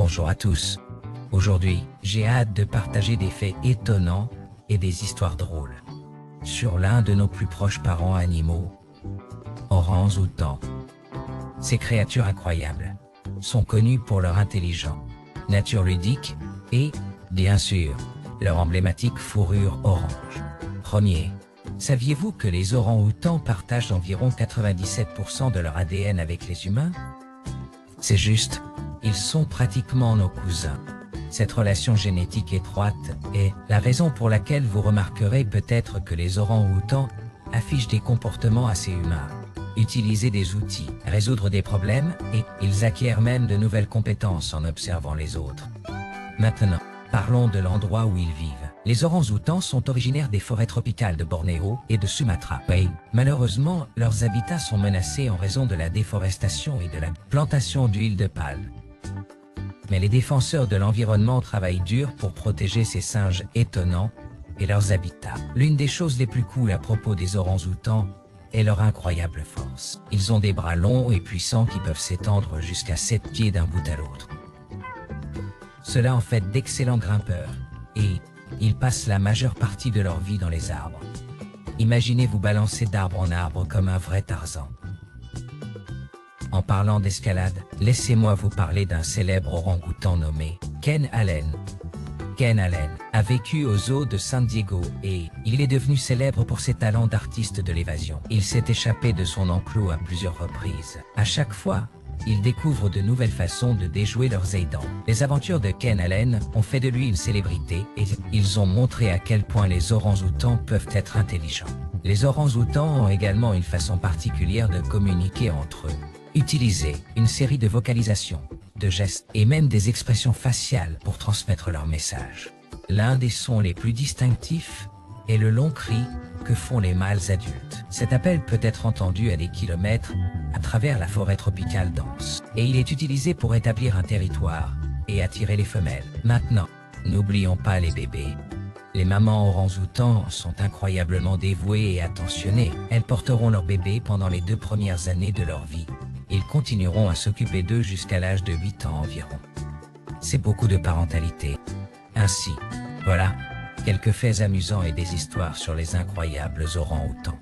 Bonjour à tous. Aujourd'hui, j'ai hâte de partager des faits étonnants et des histoires drôles sur l'un de nos plus proches parents animaux, orang-outans. Ces créatures incroyables sont connues pour leur intelligence, nature ludique et, bien sûr, leur emblématique fourrure orange. Premier, saviez-vous que les orang-outans partagent environ 97% de leur ADN avec les humains? C'est juste, ils sont pratiquement nos cousins. Cette relation génétique étroite est la raison pour laquelle vous remarquerez peut-être que les orang-outans affichent des comportements assez humains, utiliser des outils, résoudre des problèmes et ils acquièrent même de nouvelles compétences en observant les autres. Maintenant, parlons de l'endroit où ils vivent. Les orang-outans sont originaires des forêts tropicales de Bornéo et de Sumatra. Oui, malheureusement, leurs habitats sont menacés en raison de la déforestation et de la plantation d'huile de palme. Mais les défenseurs de l'environnement travaillent dur pour protéger ces singes étonnants et leurs habitats. L'une des choses les plus cool à propos des orang-outans est leur incroyable force. Ils ont des bras longs et puissants qui peuvent s'étendre jusqu'à 7 pieds d'un bout à l'autre. Cela en fait d'excellents grimpeurs et ils passent la majeure partie de leur vie dans les arbres. Imaginez vous balancer d'arbre en arbre comme un vrai Tarzan. En parlant d'escalade, laissez-moi vous parler d'un célèbre orang-outan nommé Ken Allen. Ken Allen a vécu au zoo de San Diego et il est devenu célèbre pour ses talents d'artiste de l'évasion. Il s'est échappé de son enclos à plusieurs reprises. À chaque fois, il découvre de nouvelles façons de déjouer leurs aidants. Les aventures de Ken Allen ont fait de lui une célébrité et ils ont montré à quel point les orang-outans peuvent être intelligents. Les orang-outans ont également une façon particulière de communiquer entre eux. Utiliser une série de vocalisations, de gestes et même des expressions faciales pour transmettre leur message. L'un des sons les plus distinctifs est le long cri que font les mâles adultes. Cet appel peut être entendu à des kilomètres à travers la forêt tropicale dense. Et il est utilisé pour établir un territoire et attirer les femelles. Maintenant, n'oublions pas les bébés. Les mamans orang-outans sont incroyablement dévouées et attentionnées. Elles porteront leurs bébés pendant les 2 premières années de leur vie. Ils continueront à s'occuper d'eux jusqu'à l'âge de 8 ans environ. C'est beaucoup de parentalité. Ainsi, voilà, quelques faits amusants et des histoires sur les incroyables orang-outans.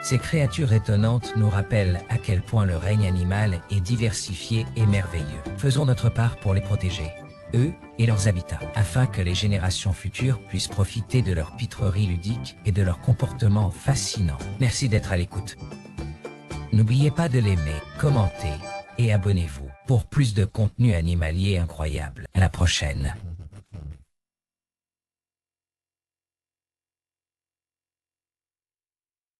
Ces créatures étonnantes nous rappellent à quel point le règne animal est diversifié et merveilleux. Faisons notre part pour les protéger, eux et leurs habitats, afin que les générations futures puissent profiter de leur pitrerie ludique et de leur comportement fascinant. Merci d'être à l'écoute. N'oubliez pas de l'aimer, commenter et abonnez-vous pour plus de contenu animalier incroyable. À la prochaine.